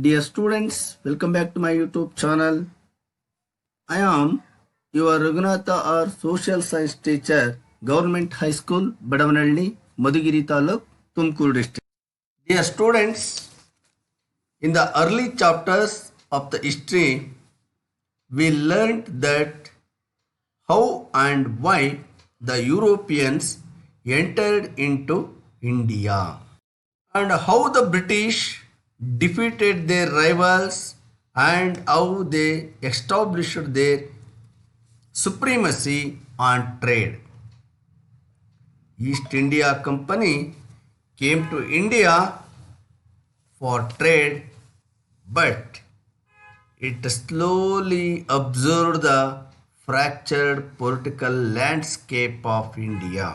Dear students, welcome back to my YouTube channel. I am your Raghunatha R Social Science teacher, Government High School, Badavanalli, Madhugiri Taluk, Tumkur district. Dear students, in the early chapters of the history, we learned that how and why the Europeans entered into India and how the British defeated their rivals and how they established their supremacy on trade. East India Company came to India for trade, but it slowly observed the fractured political landscape of India.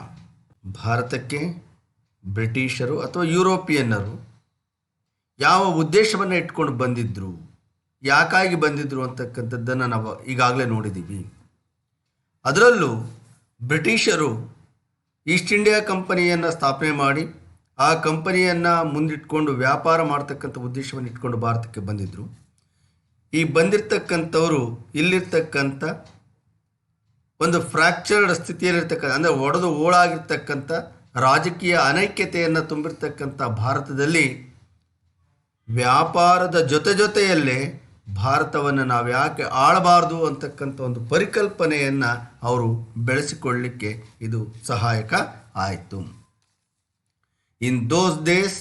ಭಾರತಕ್ಕೆ ಬ್ರಿಟಿಷರು ಅಥವಾ ಯುರೋಪಿಯನ್ನರು ಯಾವ ಉದ್ದೇಶವನ್ನು ಇಟ್ಕೊಂಡು ಬಂದಿದ್ದರು, ಯಾಕಾಗಿ ಬಂದಿದ್ದರು ಅಂತಕ್ಕಂಥದ್ದನ್ನು ನಾವು ಈಗಾಗಲೇ ನೋಡಿದ್ದೀವಿ. ಅದರಲ್ಲೂ ಬ್ರಿಟಿಷರು ಈಸ್ಟ್ ಇಂಡಿಯಾ ಕಂಪನಿಯನ್ನು ಸ್ಥಾಪನೆ ಮಾಡಿ ಆ ಕಂಪನಿಯನ್ನು ಮುಂದಿಟ್ಕೊಂಡು ವ್ಯಾಪಾರ ಮಾಡ್ತಕ್ಕಂಥ ಉದ್ದೇಶವನ್ನು ಇಟ್ಕೊಂಡು ಭಾರತಕ್ಕೆ ಬಂದಿದ್ದರು. ಈ ಬಂದಿರತಕ್ಕಂಥವರು ಇಲ್ಲಿರ್ತಕ್ಕಂಥ ಒಂದು ಫ್ರ್ಯಾಕ್ಚರ್ಡ್ ಸ್ಥಿತಿಯಲ್ಲಿರ್ತಕ್ಕಂಥ ಅಂದರೆ ಒಡೆದು ಓಳಾಗಿರ್ತಕ್ಕಂಥ ರಾಜಕೀಯ ಅನೈಕ್ಯತೆಯನ್ನು ತುಂಬಿರ್ತಕ್ಕಂಥ ಭಾರತದಲ್ಲಿ ವ್ಯಾಪಾರದ ಜೊತೆಯಲ್ಲೇ ಭಾರತವನ್ನು ನಾವು ಯಾಕೆ ಆಳಬಾರ್ದು ಅಂತಕ್ಕಂಥ ಒಂದು ಪರಿಕಲ್ಪನೆಯನ್ನು ಅವರು ಬೆಳೆಸಿಕೊಳ್ಳಲಿಕ್ಕೆ ಇದು ಸಹಾಯಕ ಆಯಿತು. In those days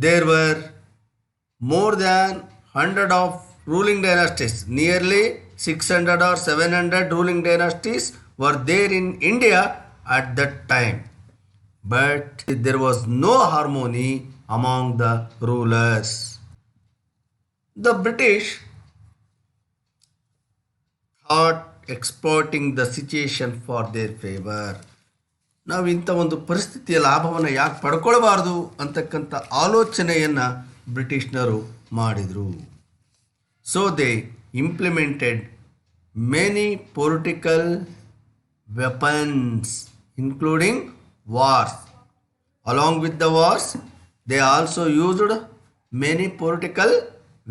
there were more than 100 of ruling dynasties, nearly 600 or 700 ruling dynasties were there in India at that time. But there was no harmony among the rulers. The British thought exploiting the situation for their favor. ನಾವು ಇಂಥ ಒಂದು ಪರಿಸ್ಥಿತಿಯ ಲಾಭವನ್ನು ಯಾಕೆ ಪಡ್ಕೊಳ್ಬಾರ್ದು ಅಂತಕ್ಕಂಥ ಆಲೋಚನೆಯನ್ನು ಬ್ರಿಟಿಷ್ನರು ಮಾಡಿದರು. So they implemented many political weapons, including wars. Along with the wars, they also used many political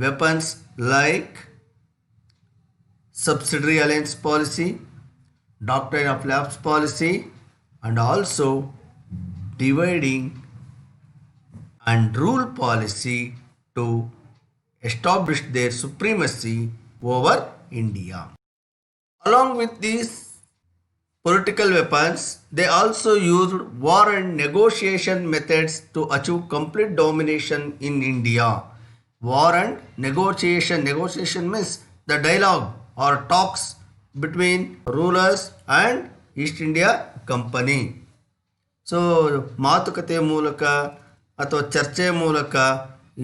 weapons like subsidiary alliance policy, doctrine of lapse policy, and also dividing and rule policy to established their supremacy over India. Along with these political weapons, they also used war and negotiation methods to achieve complete domination in India. War and negotiation means the dialogue or talks between rulers and East India Company. So ಮಾತುಕತೆ ಮೂಲಕ ಅಥವಾ ಚರ್ಚೆ ಮೂಲಕ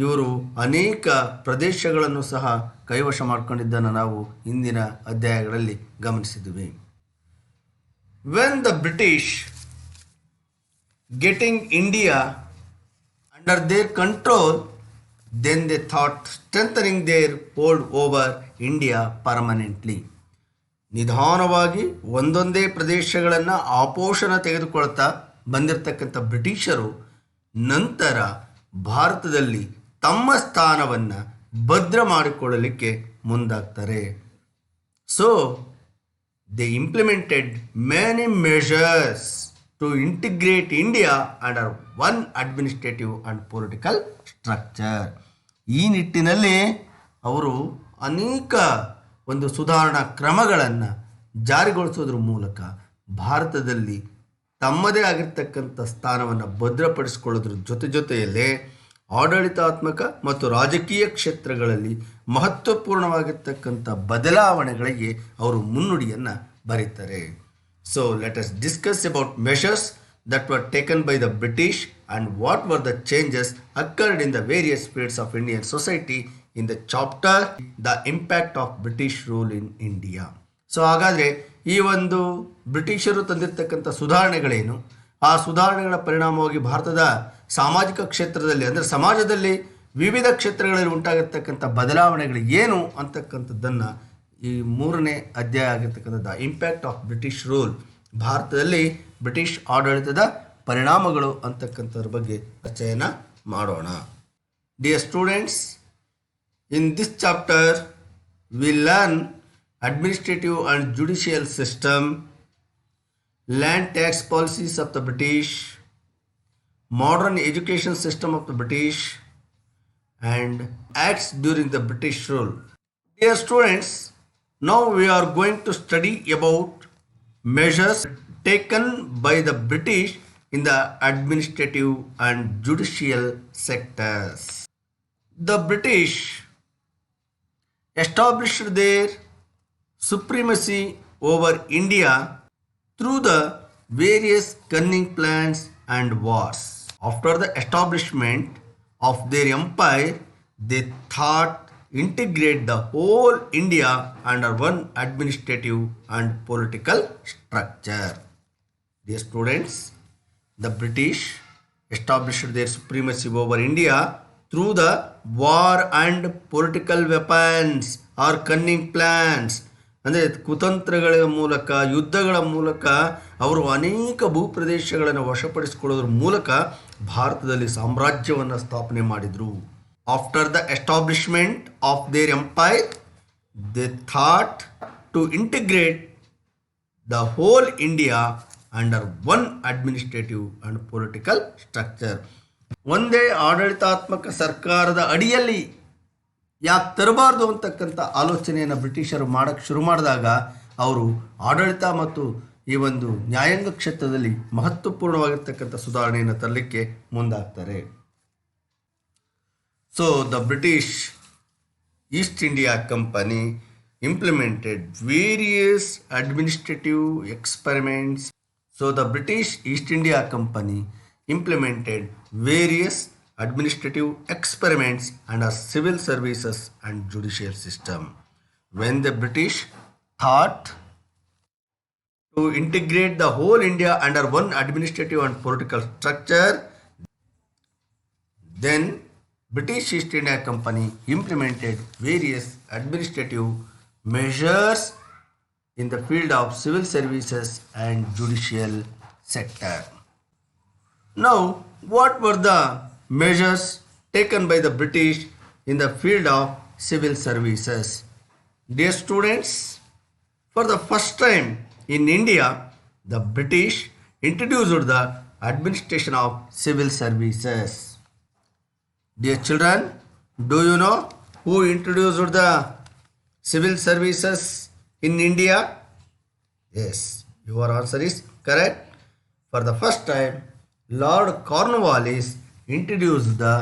ಇವರು ಅನೇಕ ಪ್ರದೇಶಗಳನ್ನು ಸಹ ಕೈವಶ ಮಾಡಿಕೊಂಡಿದ್ದನ್ನು ನಾವು ಇಂದಿನ ಅಧ್ಯಾಯಗಳಲ್ಲಿ ಗಮನಿಸಿದ್ವಿ. When the British getting India under their control, then they thought strengthening their hold over India permanently. ನಿಧಾನವಾಗಿ ಒಂದೊಂದೇ ಪ್ರದೇಶಗಳನ್ನು ಆಪೋಷಣ ತೆಗೆದುಕೊಳ್ತಾ ಬಂದಿರತಕ್ಕಂಥ ಬ್ರಿಟಿಷರು ನಂತರ ಭಾರತದಲ್ಲಿ ತಮ್ಮ ಸ್ಥಾನವನ್ನು ಭದ್ರ ಮಾಡಿಕೊಳ್ಳಲಿಕ್ಕೆ ಮುಂದಾಗ್ತಾರೆ. So they implemented many measures to integrate India under one administrative and political structure. ಈ ನಿಟ್ಟಿನಲ್ಲಿ ಅವರು ಅನೇಕ ಒಂದು ಸುಧಾರಣಾ ಕ್ರಮಗಳನ್ನು ಜಾರಿಗೊಳಿಸೋದ್ರ ಮೂಲಕ ಭಾರತದಲ್ಲಿ ತಮ್ಮದೇ ಆಗಿರ್ತಕ್ಕಂಥ ಸ್ಥಾನವನ್ನು ಭದ್ರಪಡಿಸಿಕೊಳ್ಳೋದ್ರ ಜೊತೆಯಲ್ಲೇ ಆಡಳಿತಾತ್ಮಕ ಮತ್ತು ರಾಜಕೀಯ ಕ್ಷೇತ್ರಗಳಲ್ಲಿ ಮಹತ್ವಪೂರ್ಣವಾಗಿರ್ತಕ್ಕಂಥ ಬದಲಾವಣೆಗಳಿಗೆ ಅವರು ಮುನ್ನುಡಿಯನ್ನು ಬರೀತಾರೆ. So let us discuss about measures that were taken by the British and what were the changes occurred in the various periods of Indian society in the chapter the impact of British rule in India. So ಹಾಗಾದರೆ ಈ ಒಂದು ಬ್ರಿಟಿಷರು ತಂದಿರತಕ್ಕಂಥ ಸುಧಾರಣೆಗಳೇನು, ಆ ಸುಧಾರಣೆಗಳ ಪರಿಣಾಮವಾಗಿ ಭಾರತದ ಸಾಮಾಜಿಕ ಕ್ಷೇತ್ರದಲ್ಲಿ ಅಂದರೆ ಸಮಾಜದಲ್ಲಿ ವಿವಿಧ ಕ್ಷೇತ್ರಗಳಲ್ಲಿ ಉಂಟಾಗಿರ್ತಕ್ಕಂಥ ಬದಲಾವಣೆಗಳು ಏನು ಅಂತಕ್ಕಂಥದ್ದನ್ನು ಈ 3ನೇ ಅಧ್ಯಾಯ ಆಗಿರ್ತಕ್ಕಂಥ the impact of British rule, ಭಾರತದಲ್ಲಿ ಬ್ರಿಟಿಷ್ ಆಡಳಿತದ ಪರಿಣಾಮಗಳು ಅಂತಕ್ಕಂಥದ್ರ ಬಗ್ಗೆ ಚರ್ಚೆಯನ್ನು ಮಾಡೋಣ. Dear students, In this chapter, we learn administrative and judicial system, land tax policies of the British, modern education system of the British, and acts during the British rule. Dear students, now we are going to study about measures taken by the British in the administrative and judicial sectors. The British established their supremacy over India through the various cunning plans and wars. After the establishment of their empire, they thought integrate the whole India under one administrative and political structure. Dear students, the British established their supremacy over India through the war and political weapons or cunning plans. ಅಂದರೆ ಕುತಂತ್ರಗಳ ಮೂಲಕ ಯುದ್ಧಗಳ ಮೂಲಕ ಅವರು ಅನೇಕ ಭೂಪ್ರದೇಶಗಳನ್ನು ವಶಪಡಿಸಿಕೊಳ್ಳೋದ್ರ ಮೂಲಕ ಭಾರತದಲ್ಲಿ ಸಾಮ್ರಾಜ್ಯವನ್ನು ಸ್ಥಾಪನೆ ಮಾಡಿದರು. After the establishment of their empire they thought to integrate the whole India under one administrative and political structure. ಒಂದೇ ಆಡಳಿತಾತ್ಮಕ ಸರ್ಕಾರದ ಅಡಿಯಲ್ಲಿ ಯಾಕೆ ತರಬಾರ್ದು ಅಂತಕ್ಕಂಥ ಆಲೋಚನೆಯನ್ನು ಬ್ರಿಟಿಷರು ಮಾಡೋಕ್ಕೆ ಶುರು ಮಾಡಿದಾಗ ಅವರು ಆಡಳಿತ ಮತ್ತು ಈ ಒಂದು ನ್ಯಾಯಾಂಗ ಕ್ಷೇತ್ರದಲ್ಲಿ ಮಹತ್ವಪೂರ್ಣವಾಗಿರ್ತಕ್ಕಂಥ ಸುಧಾರಣೆಯನ್ನು ತರಲಿಕ್ಕೆ ಮುಂದಾಗ್ತಾರೆ. So the British East India company implemented various administrative experiments. So the British East India Company implemented various administrative experiments under civil services and judicial system. When the British thought to integrate the whole India under one administrative and political structure, then British East India Company implemented various administrative measures in the field of civil services and judicial sector. Now, what were the measures taken by the British in the field of civil services? Dear students, for the first time in India, the British introduced the administration of civil services. Dear children, do you know who introduced the civil services in India? Yes, your answer is correct. For the first time, Lord Cornwallis introduced the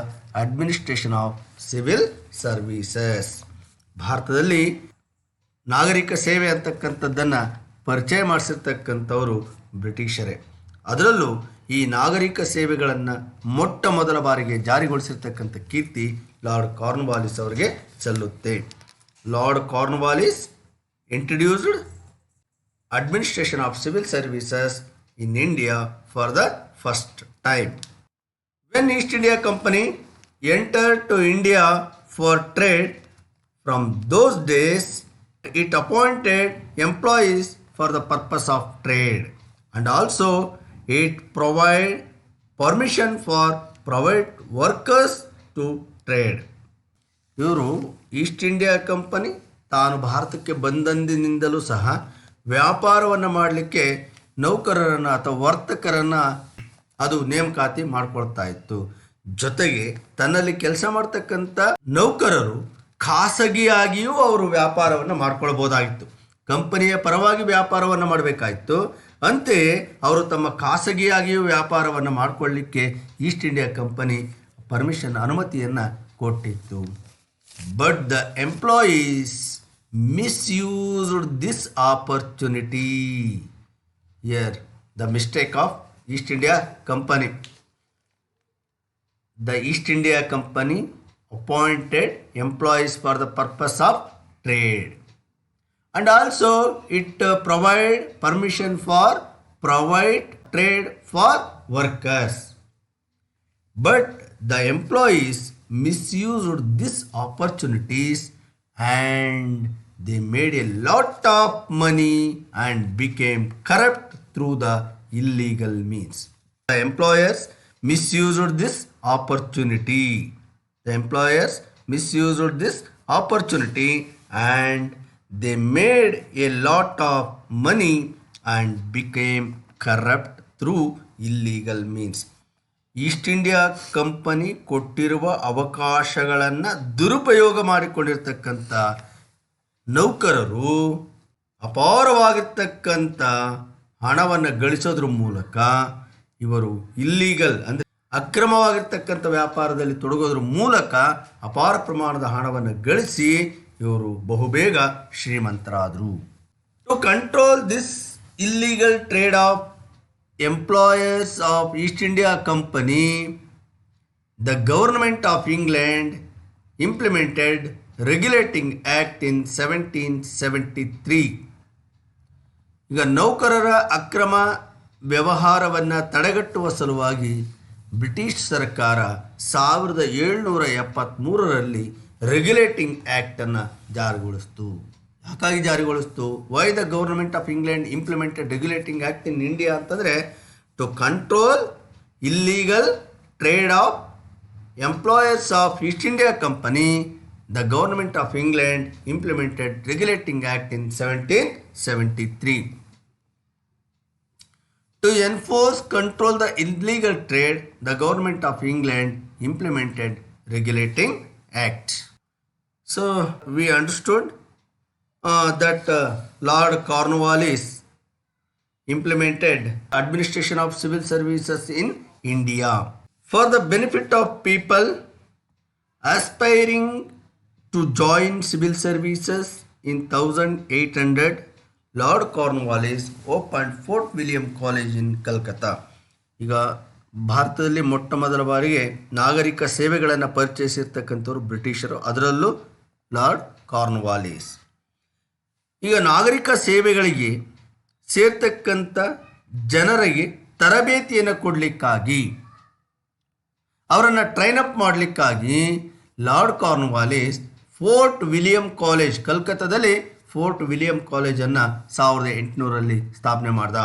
administration of civil services. ಭಾರತದಲ್ಲಿ ನಾಗರಿಕ ಸೇವೆ ಅಂತಕ್ಕಂಥದ್ದನ್ನು ಪರಿಚಯ ಮಾಡಿಸಿರ್ತಕ್ಕಂಥವರು ಬ್ರಿಟಿಷರೇ. ಅದರಲ್ಲೂ ಈ ನಾಗರಿಕ ಸೇವೆಗಳನ್ನು ಮೊಟ್ಟ ಮೊದಲ ಬಾರಿಗೆ ಜಾರಿಗೊಳಿಸಿರ್ತಕ್ಕಂಥ ಕೀರ್ತಿ ಲಾರ್ಡ್ ಕಾರ್ನ್ವಾಲಿಸ್ ಅವರಿಗೆ ಸಲ್ಲುತ್ತೆ. Lord Cornwallis introduced administration of civil services in India for the first time. When East India Company entered to India for trade, from those days it appointed employees for the purpose of trade, and also it provided permission for private workers to trade. ಇವರು East India company ತಾನು ಭಾರತಕ್ಕೆ ಬಂದಂದಿನಿಂದಲೂ ಸಹ ವ್ಯಾಪಾರವನ್ನು ಮಾಡಲಿಕ್ಕೆ ನೌಕರರನ್ನು ಅಥವಾ ವರ್ತಕರನ್ನು ಅದು ನೇಮಕಾತಿ ಮಾಡಿಕೊಳ್ತಾ ಇತ್ತು. ಜೊತೆಗೆ ತನ್ನಲ್ಲಿ ಕೆಲಸ ಮಾಡ್ತಕ್ಕಂಥ ನೌಕರರು ಖಾಸಗಿಯಾಗಿಯೂ ಅವರು ವ್ಯಾಪಾರವನ್ನು ಮಾಡ್ಕೊಳ್ಬೋದಾಗಿತ್ತು. ಕಂಪನಿಯ ಪರವಾಗಿ ವ್ಯಾಪಾರವನ್ನು ಮಾಡಬೇಕಾಯಿತು. ಅಂತೆಯೇ ಅವರು ತಮ್ಮ ಖಾಸಗಿಯಾಗಿಯೂ ವ್ಯಾಪಾರವನ್ನು ಮಾಡಿಕೊಳ್ಳಲಿಕ್ಕೆ ಈಸ್ಟ್ ಇಂಡಿಯಾ ಕಂಪನಿ ಪರ್ಮಿಷನ್ ಅನುಮತಿಯನ್ನು ಕೊಟ್ಟಿತ್ತು. But the employees misused this opportunity. Here, the mistake of East India Company. The East India Company appointed employees for the purpose of trade. And also, it provided permission for private trade for workers. But the employees misused these opportunities and they made a lot of money and became corrupt through the illegal means. The employers misused this opportunity. The employers misused this opportunity and they made a lot of money and became corrupt through illegal means. East India company ಕೊಟ್ಟಿರುವ ಅವಕಾಶಗಳನ್ನು ದುರುಪಯೋಗ ಮಾಡಿಕೊಂಡಿರ್ತಕ್ಕಂಥ ನೌಕರರು ಅಪಾರವಾಗಿರ್ತಕ್ಕಂಥ ಹಣವನ್ನು ಗಳಿಸೋದ್ರ ಮೂಲಕ ಇವರು illegal ಅಂದರೆ ಅಕ್ರಮವಾಗಿರ್ತಕ್ಕಂಥ ವ್ಯಾಪಾರದಲ್ಲಿ ತೊಡಗೋದ್ರ ಮೂಲಕ ಅಪಾರ ಪ್ರಮಾಣದ ಹಣವನ್ನು ಗಳಿಸಿ ಇವರು ಬಹುಬೇಗ ಶ್ರೀಮಂತರಾದರು. To control this illegal trade of employers of East India Company, the government of England implemented Regulating Act in 1773. ಈಗ ನೌಕರರ ಅಕ್ರಮ ವ್ಯವಹಾರವನ್ನು ತಡೆಗಟ್ಟುವ ಸಲುವಾಗಿ ಬ್ರಿಟಿಷ್ ಸರ್ಕಾರ 1773ರಲ್ಲಿ ರೆಗ್ಯುಲೇಟಿಂಗ್ ಆ್ಯಕ್ಟನ್ನು ಜಾರಿಗೊಳಿಸಿತು. ಯಾಕಾಗಿ ಜಾರಿಗೊಳಿಸ್ತು? Why the government of England implemented regulating act in India ಅಂತಂದರೆ to control illegal trade of employers of East India company, the government of England implemented regulating act in 1773. To enforce control the illegal trade, the government of England implemented regulating act. So we understood that Lord Cornwallis implemented administration of civil services in India for the benefit of people aspiring to join civil services. In 1800, Lord Cornwallis opened Fort William College in Calcutta. ಈಗ ಭಾರತದಲ್ಲಿ ಮೊಟ್ಟ ಮೊದಲ ಬಾರಿಗೆ ನಾಗರಿಕ ಸೇವೆಗಳನ್ನು ಪರಿಚಯಿಸಿರ್ತಕ್ಕಂಥವ್ರು ಬ್ರಿಟಿಷರು, ಅದರಲ್ಲೂ lord Cornwallis. ಈಗ ನಾಗರಿಕ ಸೇವೆಗಳಿಗೆ ಸೇರ್ತಕ್ಕಂಥ ಜನರಿಗೆ ತರಬೇತಿಯನ್ನು ಕೊಡಲಿಕ್ಕಾಗಿ, ಅವರನ್ನು ಟ್ರೈನ್ ಅಪ್ ಮಾಡಲಿಕ್ಕಾಗಿ Lord Cornwallis Fort William college, ಕಲ್ಕತ್ತಾದಲ್ಲಿ ಫೋರ್ಟ್ ವಿಲಿಯಂ ಕಾಲೇಜನ್ನು 1800ರಲ್ಲಿ ಸ್ಥಾಪನೆ ಮಾಡ್ದ.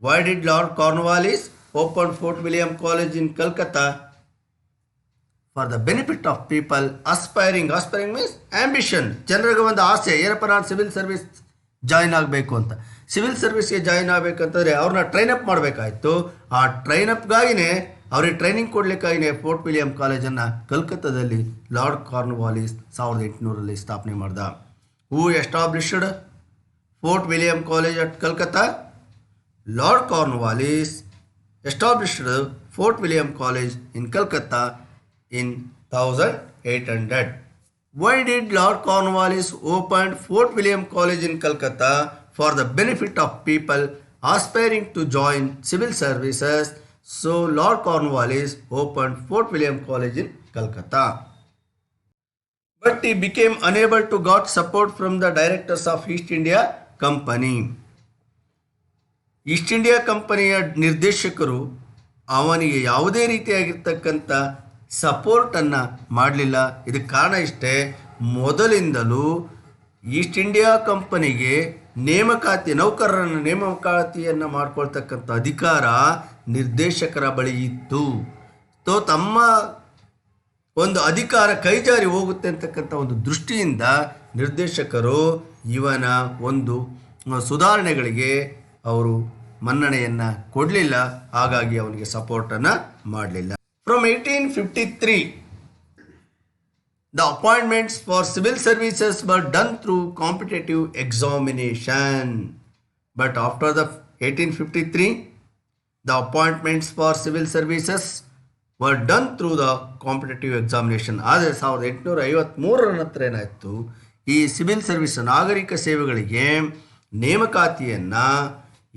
Why did Lord Cornwallis open Fort William college in Calcutta? For the benefit of people aspiring means ambition. ಜನರಿಗೆ ಒಂದು ಆಸೆ, ಏನಪ್ಪ ನಾನು ಸಿವಿಲ್ ಸರ್ವಿಸ್ ಜಾಯಿನ್ ಆಗಬೇಕು ಅಂತ. ಸಿವಿಲ್ ಸರ್ವಿಸ್ಗೆ ಜಾಯಿನ್ ಆಗಬೇಕಂತಂದರೆ ಅವ್ರನ್ನ ಟ್ರೈನ್ ಅಪ್ ಮಾಡಬೇಕಾಯಿತು. ಆ ಟ್ರೈನ್ ಅಪ್ಗಾಗಿನೇ ಅವ್ರಿಗೆ ಟ್ರೈನಿಂಗ್ ಕೊಡಲಿಕ್ಕಾಗಿಯೇ ಫೋರ್ಟ್ ವಿಲಿಯಂ ಕಾಲೇಜನ್ನು ಕಲ್ಕತ್ತಾದಲ್ಲಿ ಲಾರ್ಡ್ ಕಾರ್ನ್ವಾಲಿಸ್ 1800ರಲ್ಲಿ ಸ್ಥಾಪನೆ ಮಾಡ್ದ. Who established Fort William college at Calcutta? Lord Cornwallis established Fort William College in Calcutta in 1800. Why did Lord Cornwallis open Fort William College in Calcutta? For the benefit of people aspiring to join civil services. So Lord Cornwallis opened Fort William College in Calcutta. But he became unable to get support from the directors of East India Company. East India ಕಂಪನಿಯ ನಿರ್ದೇಶಕರು ಅವನಿಗೆ ಯಾವುದೇ ರೀತಿಯಾಗಿರ್ತಕ್ಕಂಥ ಸಪೋರ್ಟನ್ನು ಮಾಡಲಿಲ್ಲ. ಇದಕ್ಕೆ ಕಾರಣ ಇಷ್ಟೇ, ಮೊದಲಿಂದಲೂ ಈಸ್ಟ್ ಇಂಡಿಯಾ ಕಂಪನಿಗೆ ನೌಕರರನ್ನು ನೇಮಕಾತಿಯನ್ನು ಮಾಡ್ಕೊಳ್ತಕ್ಕಂಥ ಅಧಿಕಾರ ನಿರ್ದೇಶಕರ ಬಳಿ ಇತ್ತು. ತಮ್ಮ ಒಂದು ಅಧಿಕಾರ ಕೈಜಾರಿ ಹೋಗುತ್ತೆ ಅಂತಕ್ಕಂಥ ಒಂದು ದೃಷ್ಟಿಯಿಂದ ನಿರ್ದೇಶಕರು ಇವನ ಒಂದು ಸುಧಾರಣೆಗಳಿಗೆ ಅವರು ಮನ್ನಣೆಯನ್ನು ಕೊಡಲಿಲ್ಲ, ಹಾಗಾಗಿ ಅವನಿಗೆ ಸಪೋರ್ಟನ್ನು ಮಾಡಲಿಲ್ಲ. From 1853 the appointments for civil services were done through competitive examination. But after the 1853 the appointments for civil services were done through the competitive examination. ಆದರೆ 1853 ನಂತರ ಏನಾಯಿತು, ಈ ಸಿವಿಲ್ ಸರ್ವಿಸ್ ನಾಗರಿಕ ಸೇವೆಗಳಿಗೆ ನೇಮಕಾತಿಯನ್ನು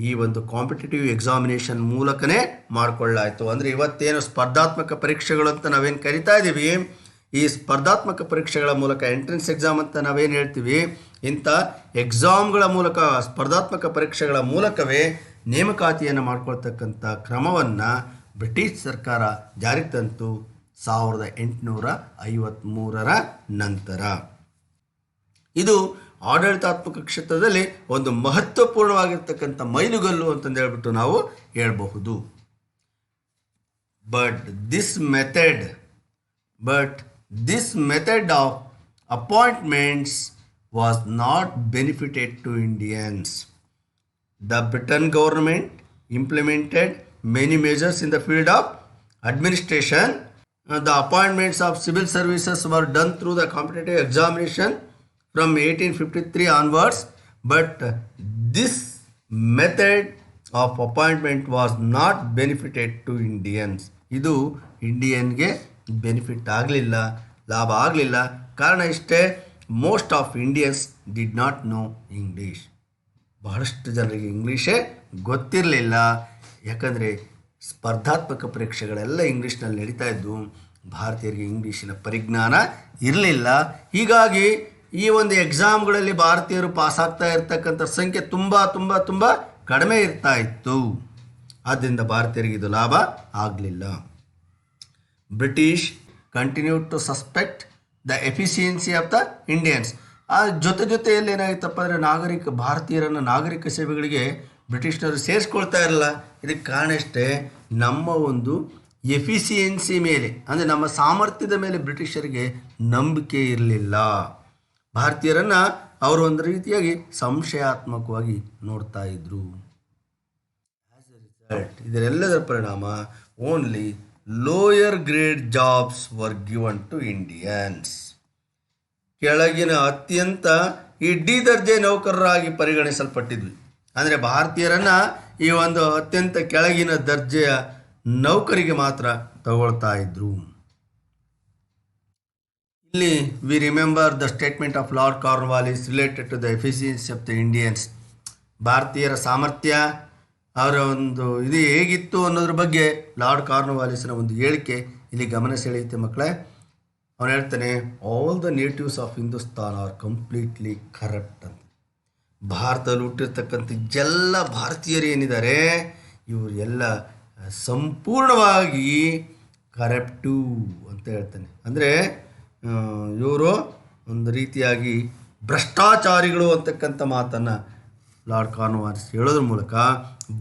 ಈ ಒಂದು ಕಾಂಪಿಟೇಟಿವ್ ಎಕ್ಸಾಮಿನೇಷನ್ ಮೂಲಕನೇ ಮಾಡಿಕೊಳ್ಳಾಯಿತು. ಅಂದರೆ ಇವತ್ತೇನು ಸ್ಪರ್ಧಾತ್ಮಕ ಪರೀಕ್ಷೆಗಳು ಅಂತ ನಾವೇನು ಕರಿತಾ ಇದ್ದೀವಿ, ಈ ಸ್ಪರ್ಧಾತ್ಮಕ ಪರೀಕ್ಷೆಗಳ ಮೂಲಕ ಎಂಟ್ರೆನ್ಸ್ ಎಕ್ಸಾಮ್ ಅಂತ ನಾವೇನು ಹೇಳ್ತೀವಿ, ಇಂಥ ಎಕ್ಸಾಮ್ಗಳ ಮೂಲಕ ಸ್ಪರ್ಧಾತ್ಮಕ ಪರೀಕ್ಷೆಗಳ ಮೂಲಕವೇ ನೇಮಕಾತಿಯನ್ನು ಮಾಡ್ಕೊಳ್ತಕ್ಕಂಥ ಕ್ರಮವನ್ನು ಬ್ರಿಟಿಷ್ ಸರ್ಕಾರ ಜಾರಿಗೆ ತಂತು 1853ರ ನಂತರ. ಇದು ಆಡಳಿತಾತ್ಮಕ ಕ್ಷೇತ್ರದಲ್ಲಿ ಒಂದು ಮಹತ್ವಪೂರ್ಣವಾಗಿರ್ತಕ್ಕಂಥ ಮೈಲುಗಲ್ಲು ಅಂತಂದು ಹೇಳ್ಬಿಟ್ಟು ನಾವು ಹೇಳಬಹುದು. But this method of appointments was not benefited to Indians. The Britain government implemented many measures in the field of administration. The appointments of civil services were done through the competitive examination from 1853 onwards, but this method of appointment was not benefited to Indians. ಇದು ಇಂಡಿಯನ್ಗೆ benefit ಆಗಲಿಲ್ಲ, ಲಾಭ ಆಗಲಿಲ್ಲ. ಕಾರಣ ಇಷ್ಟೇ, most of Indians did not know English. ಬಹಳಷ್ಟು ಜನರಿಗೆ ಇಂಗ್ಲೀಷೇ ಗೊತ್ತಿರಲಿಲ್ಲ. ಯಾಕಂದರೆ ಸ್ಪರ್ಧಾತ್ಮಕ ಪರೀಕ್ಷೆಗಳೆಲ್ಲ ಇಂಗ್ಲೀಷ್ನಲ್ಲಿ ನಡೀತಾ ಇದ್ದು, ಭಾರತೀಯರಿಗೆ ಇಂಗ್ಲೀಷಿನ ಪರಿಜ್ಞಾನ ಇರಲಿಲ್ಲ. ಹೀಗಾಗಿ ಈ ಒಂದು ಎಕ್ಸಾಮ್ಗಳಲ್ಲಿ ಭಾರತೀಯರು ಪಾಸಾಗ್ತಾ ಇರ್ತಕ್ಕಂಥ ಸಂಖ್ಯೆ ತುಂಬ ತುಂಬ ತುಂಬ ಕಡಿಮೆ ಇರ್ತಾ ಇತ್ತು. ಆದ್ದರಿಂದ ಭಾರತೀಯರಿಗೆ ಇದು ಲಾಭ ಆಗಲಿಲ್ಲ. British continued to suspect the efficiency of the Indians. ಆ ಜೊತೆಯಲ್ಲಿ ಏನಾಗಿತ್ತಪ್ಪ ಅಂದರೆ ಭಾರತೀಯರನ್ನು ನಾಗರಿಕ ಸೇವೆಗಳಿಗೆ ಬ್ರಿಟಿಷ್ನವರು ಸೇರಿಸ್ಕೊಳ್ತಾ ಇರಲ್ಲ. ಇದಕ್ಕೆ ಕಾರಣ ಇಷ್ಟೇ, ನಮ್ಮ ಒಂದು ಎಫಿಷಿಯನ್ಸಿ ಮೇಲೆ, ಅಂದರೆ ನಮ್ಮ ಸಾಮರ್ಥ್ಯದ ಮೇಲೆ ಬ್ರಿಟಿಷರಿಗೆ ನಂಬಿಕೆ ಇರಲಿಲ್ಲ. ಭಾರತೀಯರನ್ನು ಅವರು ಒಂದು ರೀತಿಯಾಗಿ ಸಂಶಯಾತ್ಮಕವಾಗಿ ನೋಡ್ತಾ ಇದ್ರು. ಆಸ್ ಎ ರಿಸಲ್ಟ್, ಇದರೆಲ್ಲದರ ಪರಿಣಾಮ only lower grade jobs were given to Indians. ಕೆಳಗಿನ ಅತ್ಯಂತ ಡಿ ದರ್ಜೆ ನೌಕರರಾಗಿ ಪರಿಗಣಿಸಲ್ಪಟ್ಟಿದ್ವಿ. ಅಂದರೆ ಭಾರತೀಯರನ್ನು ಈ ಒಂದು ಅತ್ಯಂತ ಕೆಳಗಿನ ದರ್ಜೆಯ ನೌಕರಿಗೆ ಮಾತ್ರ ತಗೊಳ್ತಾ ಇದ್ರು. ಇಲ್ಲಿ we remember the statement of Lord Cornwallis related to the efficiency of the Indians. ಭಾರತೀಯರ ಸಾಮರ್ಥ್ಯ, ಅವರ ಒಂದು ಇದು ಹೇಗಿತ್ತು ಅನ್ನೋದ್ರ ಬಗ್ಗೆ ಲಾರ್ಡ್ ಕಾರ್ನ್ವಾಲಿಸ್ನ ಒಂದು ಹೇಳಿಕೆ ಇಲ್ಲಿ ಗಮನ ಸೆಳೆಯುತ್ತೆ ಮಕ್ಕಳೇ. ಅವನು ಹೇಳ್ತಾನೆ, all the natives of Hindustan are completely corrupt ಅಂತ. ಭಾರತದಲ್ಲಿ ಹುಟ್ಟಿರ್ತಕ್ಕಂಥ ಎಲ್ಲ ಭಾರತೀಯರು ಏನಿದ್ದಾರೆ, ಇವರು ಎಲ್ಲ ಸಂಪೂರ್ಣವಾಗಿ ಕರಪ್ಟು ಅಂತ ಹೇಳ್ತಾನೆ. ಅಂದರೆ ಇವರು ಒಂದು ರೀತಿಯಾಗಿ ಭ್ರಷ್ಟಾಚಾರಿಗಳು ಅಂತಕ್ಕಂಥ ಮಾತನ್ನು ಲಾರ್ಡ್ ಕಾರ್ನ್ವಾಲಿಸ್ ಹೇಳೋದ್ರ ಮೂಲಕ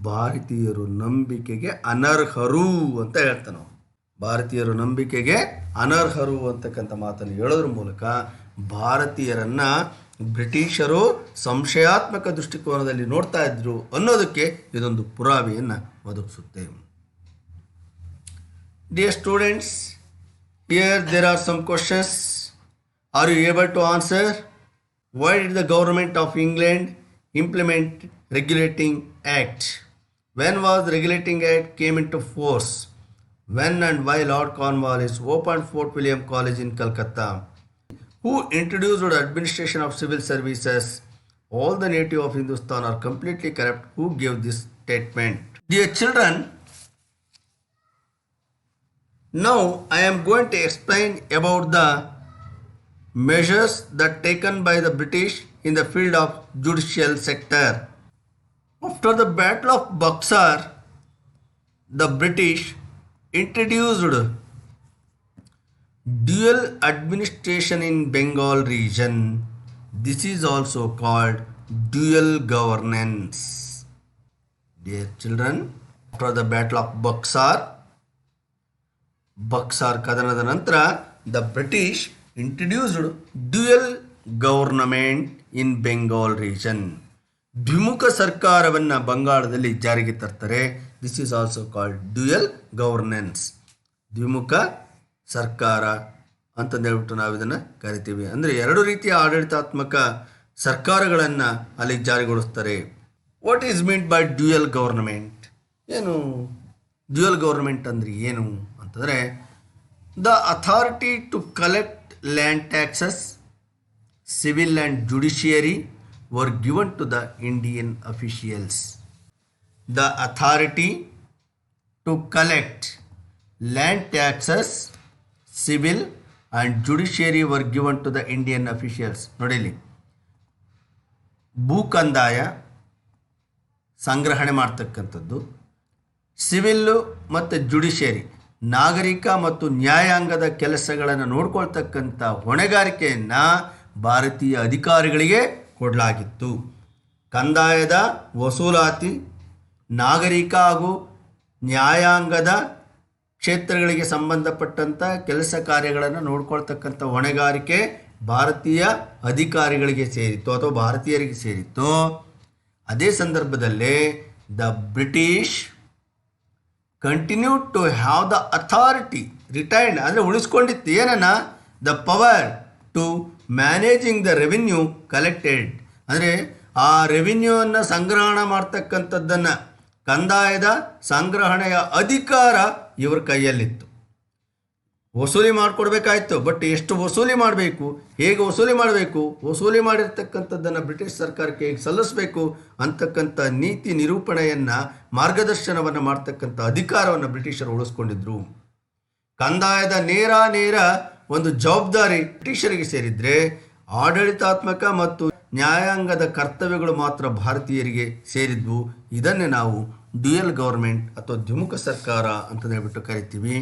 ಭಾರತೀಯರು ನಂಬಿಕೆಗೆ ಅನರ್ಹರು ಅಂತ ಹೇಳ್ತಾನೆ. ಭಾರತೀಯರು ನಂಬಿಕೆಗೆ ಅನರ್ಹರು ಅಂತಕ್ಕಂಥ ಮಾತನ್ನು ಹೇಳೋದ್ರ ಮೂಲಕ ಭಾರತೀಯರನ್ನು ಬ್ರಿಟಿಷರು ಸಂಶಯಾತ್ಮಕ ದೃಷ್ಟಿಕೋನದಲ್ಲಿ ನೋಡ್ತಾ ಇದ್ರು ಅನ್ನೋದಕ್ಕೆ ಇದೊಂದು ಪುರಾವೆಯನ್ನು ಒದಗಿಸುತ್ತೆ. Dear students, here there are some questions. Are you able to answer? Why did the government of England implement Regulating Act? When was the Regulating Act came into force? When and why Lord Cornwallis opened Fort William College in Calcutta? Who introduced the administration of civil services? All the native of Hindustan are completely corrupt. Who gave this statement? Dear children, now I am going to explain about the measures that taken by the British in the field of judicial sector. After the Battle of Buxar, the British introduced dual administration in Bengal region. This is also called dual governance. Dear children, after the Battle of Buxar ಕದನದ ನಂತರ the British introduced dual government in Bengal region. ದ್ವಿಮುಖ ಸರ್ಕಾರವನ್ನು ಬಂಗಾಳದಲ್ಲಿ ಜಾರಿಗೆ ತರ್ತಾರೆ. This is also called dual governance. ದ್ವಿಮುಖ ಸರ್ಕಾರ ಅಂತಂದೇಳ್ಬಿಟ್ಟು ನಾವು ಇದನ್ನು ಕರಿತೀವಿ. ಅಂದರೆ ಎರಡು ರೀತಿಯ ಆಡಳಿತಾತ್ಮಕ ಸರ್ಕಾರಗಳನ್ನು ಅಲ್ಲಿ ಜಾರಿಗೊಳಿಸ್ತಾರೆ. What is meant by dual government? ಏನು ಡ್ಯುಯಲ್ ಗವರ್ನಮೆಂಟ್ ಅಂದರೆ ಏನು ಅಂತಂದರೆ, the authority to collect land taxes, civil and judiciary were given to the Indian officials. The authority to collect land taxes, civil and judiciary were given to the Indian officials. ನೋಡಿಲಿ, ಭೂಕಂದಾಯ ಸಂಗ್ರಹಣೆ ಮಾಡ್ತಕ್ಕಂಥದ್ದು, civil ಮತ್ತು judiciary ನಾಗರಿಕ ಮತ್ತು ನ್ಯಾಯಾಂಗದ ಕೆಲಸಗಳನ್ನು ನೋಡ್ಕೊಳ್ತಕ್ಕಂಥ ಹೊಣೆಗಾರಿಕೆಯನ್ನು ಭಾರತೀಯ ಅಧಿಕಾರಿಗಳಿಗೆ ಕೊಡಲಾಗಿತ್ತು. ಕಂದಾಯದ ವಸೂಲಾತಿ, ನಾಗರಿಕ ಹಾಗೂ ನ್ಯಾಯಾಂಗದ ಕ್ಷೇತ್ರಗಳಿಗೆ ಸಂಬಂಧಪಟ್ಟಂಥ ಕೆಲಸ ಕಾರ್ಯಗಳನ್ನು ನೋಡ್ಕೊಳ್ತಕ್ಕಂಥ ಹೊಣೆಗಾರಿಕೆ ಭಾರತೀಯ ಅಧಿಕಾರಿಗಳಿಗೆ ಸೇರಿತ್ತು ಅಥವಾ ಭಾರತೀಯರಿಗೆ ಸೇರಿತ್ತು. ಅದೇ ಸಂದರ್ಭದಲ್ಲಿ the British continued to have the authority retained ಅಂದರೆ ಉಳಿಸ್ಕೊಂಡಿತ್ತು ಏನನ್ನ the power to managing the revenue collected ಅಂದರೆ ಆ ರೆವಿನ್ಯೂವನ್ನು ಸಂಗ್ರಹಣ ಮಾಡ್ತಕ್ಕಂಥದ್ದನ್ನು ಕಂದಾಯದ ಸಂಗ್ರಹಣೆಯ ಅಧಿಕಾರ ಇವರ ಕೈಯಲ್ಲಿತ್ತು. ವಸೂಲಿ ಮಾಡಿಕೊಡ್ಬೇಕಾಯ್ತು, ಬಟ್ ಎಷ್ಟು ವಸೂಲಿ ಮಾಡಬೇಕು, ಹೇಗೆ ವಸೂಲಿ ಮಾಡಬೇಕು, ವಸೂಲಿ ಮಾಡಿರ್ತಕ್ಕಂಥದ್ದನ್ನು ಬ್ರಿಟಿಷ್ ಸರ್ಕಾರಕ್ಕೆ ಹೇಗೆ ಸಲ್ಲಿಸಬೇಕು ಅಂತಕ್ಕಂಥ ನೀತಿ ನಿರೂಪಣೆಯನ್ನು ಮಾರ್ಗದರ್ಶನವನ್ನು ಮಾಡ್ತಕ್ಕಂಥ ಅಧಿಕಾರವನ್ನು ಬ್ರಿಟಿಷರು ಉಳಿಸ್ಕೊಂಡಿದ್ರು. ಕಂದಾಯದ ನೇರ ಒಂದು ಜವಾಬ್ದಾರಿ ಬ್ರಿಟಿಷರಿಗೆ ಸೇರಿದರೆ ಆಡಳಿತಾತ್ಮಕ ಮತ್ತು ನ್ಯಾಯಾಂಗದ ಕರ್ತವ್ಯಗಳು ಮಾತ್ರ ಭಾರತೀಯರಿಗೆ ಸೇರಿದ್ವು. ಇದನ್ನೇ ನಾವು ಡ್ಯುಯಲ್ ಗೌರ್ಮೆಂಟ್ ಅಥವಾ ದ್ವಿಮುಖ ಸರ್ಕಾರ ಅಂತ ಹೇಳ್ಬಿಟ್ಟು ಕರಿತೀವಿ.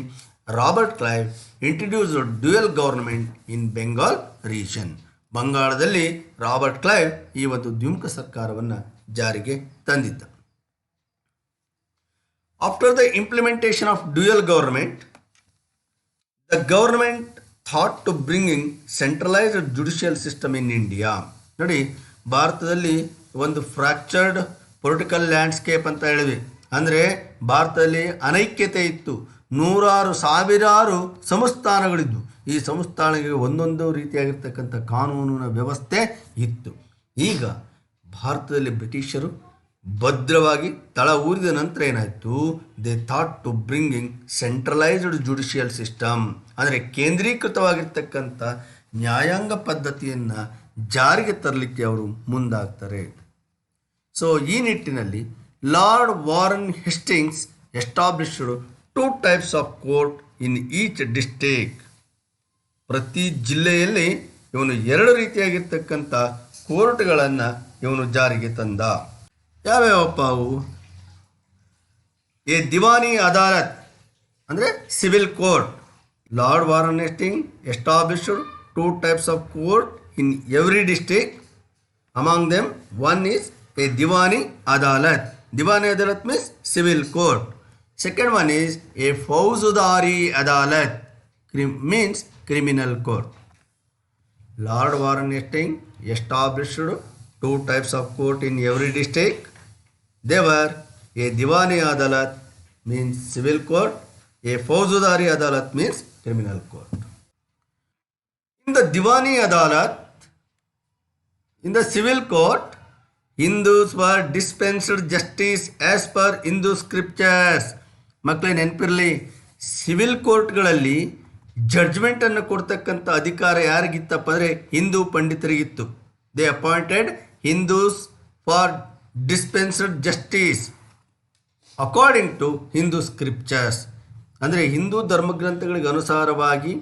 Robert Clive introduced dual government in Bengal region. ಬಂಗಾಳದಲ್ಲಿ ರಾಬರ್ಟ್ ಕ್ಲೈವ್ ಈ ಒಂದು ದ್ವಿಮುಖ ಸರ್ಕಾರವನ್ನು ಜಾರಿಗೆ ತಂದಿದ್ದ. After the implementation of dual government, the government thought to bringing centralised judicial system in India. ನೋಡಿ, ಭಾರತದಲ್ಲಿ ಒಂದು ಫ್ರ್ಯಾಕ್ಚರ್ಡ್ ಪೊಲಿಟಿಕಲ್ ಲ್ಯಾಂಡ್ಸ್ಕೇಪ್ ಅಂತ ಹೇಳಿದ್ವಿ. ಅಂದರೆ ಭಾರತದಲ್ಲಿ ಅನೈಕ್ಯತೆ ಇತ್ತು. ಸಾವಿರಾರು ಸಂಸ್ಥಾನಗಳಿದ್ವು. ಈ ಸಂಸ್ಥಾನಗಳಿಗೆ ಒಂದೊಂದು ರೀತಿಯಾಗಿರ್ತಕ್ಕಂಥ ಕಾನೂನಿನ ವ್ಯವಸ್ಥೆ ಇತ್ತು. ಈಗ ಭಾರತದಲ್ಲಿ ಬ್ರಿಟಿಷರು ಭದ್ರವಾಗಿ ತಳ ಊರಿದ ನಂತರ ಏನಾಯಿತು, they thought to bringing centralised judicial system ಅಂದರೆ ಕೇಂದ್ರೀಕೃತವಾಗಿರ್ತಕ್ಕಂಥ ನ್ಯಾಯಾಂಗ ಪದ್ಧತಿಯನ್ನು ಜಾರಿಗೆ ತರಲಿಕ್ಕೆ ಅವರು ಮುಂದಾಗ್ತಾರೆ. ಸೊ ಈ ನಿಟ್ಟಿನಲ್ಲಿ lord Warren Hastings established 2 types of court in each district. ಪ್ರತಿ ಜಿಲ್ಲೆಯಲ್ಲಿ ಇವನು 2 ರೀತಿಯಾಗಿರ್ತಕ್ಕಂಥ ಕೋರ್ಟ್ಗಳನ್ನು ಇವನು ಜಾರಿಗೆ ತಂದ. ಯಾವ್ಯಾವಪ್ಪ ಅವು? ಎ ದಿವಾನಿ ಅದಾಲತ್ ಅಂದರೆ civil court. Lord Warren Hastings established 2 types of court in every district. Among them, one is a Diwani Adalat. Diwani Adalat means civil court. Second one is a Fauzdari Adalat, means criminal court. Lord Warren Hastings established 2 types of court in every district. They were a Diwani Adalat means civil court, a Fauzdari Adalat means criminal court. In the Diwani Adalat, in the civil court, Hindus were dispensed justice as per Hindu scriptures. ಮಕ್ಕಳೇ ನೆನಪಿರಲಿ, civil ಕೋರ್ಟ್ಗಳಲ್ಲಿ ಜಡ್ಜ್ಮೆಂಟನ್ನು ಕೊಡ್ತಕ್ಕಂಥ ಅಧಿಕಾರ ಯಾರಿಗಿತ್ತಪ್ಪ ಅಂದರೆ ಹಿಂದೂ ಪಂಡಿತರಿಗಿತ್ತು. They appointed Hindus for dispensed justice according to Hindu scriptures. ಅಂದರೆ ಹಿಂದೂ ಧರ್ಮಗ್ರಂಥಗಳಿಗೆ ಅನುಸಾರವಾಗಿ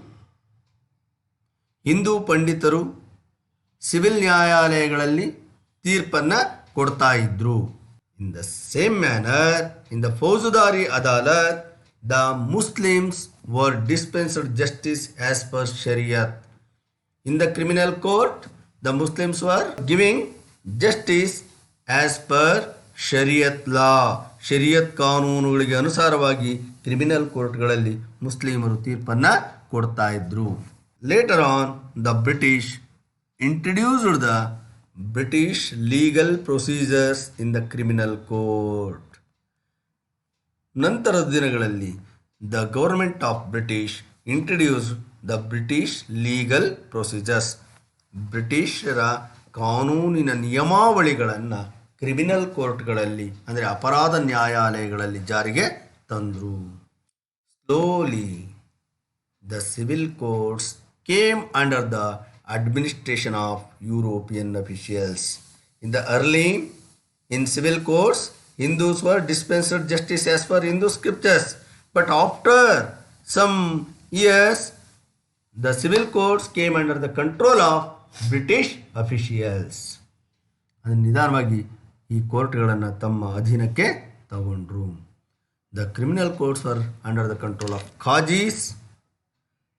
ಹಿಂದೂ ಪಂಡಿತರು ಸಿವಿಲ್ ನ್ಯಾಯಾಲಯಗಳಲ್ಲಿ ತೀರ್ಪನ್ನು ಕೊಡ್ತಾ ಇದ್ರು. In the same manner, in the Fauzdari Adalat, the Muslims were dispensed justice as per Shariat. In the criminal court, the Muslims were giving justice as per Shariat law. ಶರಿಯತ್ ಕಾನೂನುಗಳಿಗೆ ಅನುಸಾರವಾಗಿ ಕ್ರಿಮಿನಲ್ ಕೋರ್ಟ್ಗಳಲ್ಲಿ ಮುಸ್ಲಿಮರು ತೀರ್ಪನ್ನು ಕೊಡ್ತಾ ಇದ್ರು. Later on the British introduced the British legal procedures in the criminal court. ನಂತರದ ದಿನಗಳಲ್ಲಿ the government of British introduce the British legal procedures. ಬ್ರಿಟಿಷರ ಕಾನೂನಿನ ನಿಯಮಾವಳಿಗಳನ್ನು ಕ್ರಿಮಿನಲ್ ಕೋರ್ಟ್ಗಳಲ್ಲಿ ಅಂದರೆ ಅಪರಾಧ ನ್ಯಾಯಾಲಯಗಳಲ್ಲಿ ಜಾರಿಗೆ ತಂದರು. Slowly the civil courts came under the administration of European officials. In civil courts, Hindus were dispensed justice as per Hindu scriptures. But after some years, the civil courts came under the control of British officials. ಅಂದರೆ ನಿಧಾನವಾಗಿ ಈ ಕೋರ್ಟ್ಗಳನ್ನು ತಮ್ಮ ಅಧೀನಕ್ಕೆ ತಗೊಂಡ್ರು. The criminal courts were under the control of Qazis.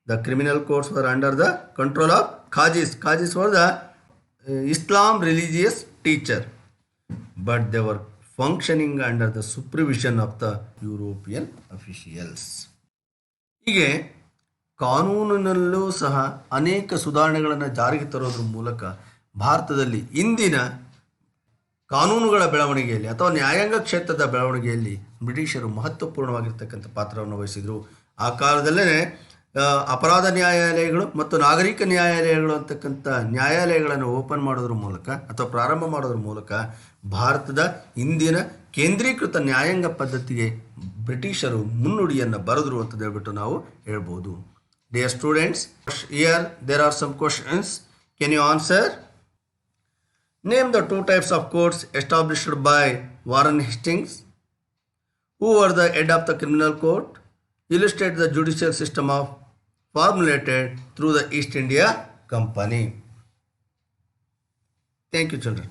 The criminal courts were under the control of Qazis. Qazis were the Islam religious teacher, but they were functioning under the supervision of the European officials. ಹೀಗೆ ಕಾನೂನಿನಲ್ಲೂ ಸಹ ಅನೇಕ ಸುಧಾರಣೆಗಳನ್ನು ಜಾರಿಗೆ ತರೋದ್ರ ಮೂಲಕ ಭಾರತದಲ್ಲಿ ಇಂದಿನ ಕಾನೂನುಗಳ ಬೆಳವಣಿಗೆಯಲ್ಲಿ ಅಥವಾ ನ್ಯಾಯಾಂಗ ಕ್ಷೇತ್ರದ ಬೆಳವಣಿಗೆಯಲ್ಲಿ ಬ್ರಿಟಿಷರು ಮಹತ್ವಪೂರ್ಣವಾಗಿರ್ತಕ್ಕಂಥ ಪಾತ್ರವನ್ನು ವಹಿಸಿದರು. ಆ ಕಾಲದಲ್ಲೇ ಅಪರಾಧ ನ್ಯಾಯಾಲಯಗಳು ಮತ್ತು ನಾಗರಿಕ ನ್ಯಾಯಾಲಯಗಳು ಅಂತಕ್ಕಂಥ ನ್ಯಾಯಾಲಯಗಳನ್ನು ಓಪನ್ ಮಾಡೋದ್ರ ಮೂಲಕ ಅಥವಾ ಪ್ರಾರಂಭ ಮಾಡೋದ್ರ ಮೂಲಕ ಭಾರತದ ಇಂದಿನ ಕೇಂದ್ರೀಕೃತ ನ್ಯಾಯಾಂಗ ಪದ್ಧತಿಗೆ ಬ್ರಿಟಿಷರು ಮುನ್ನುಡಿಯನ್ನು ಬರೆದರು ಅಂತ ಹೇಳ್ಬಿಟ್ಟು ನಾವು ಹೇಳ್ಬೋದು. Dear students, here there are some questions. Can you answer? Name the two types of courts established by Warren Hastings. Who were the head of the criminal court? Illustrate the judicial system of formulated through the East India Company. Thank you, children.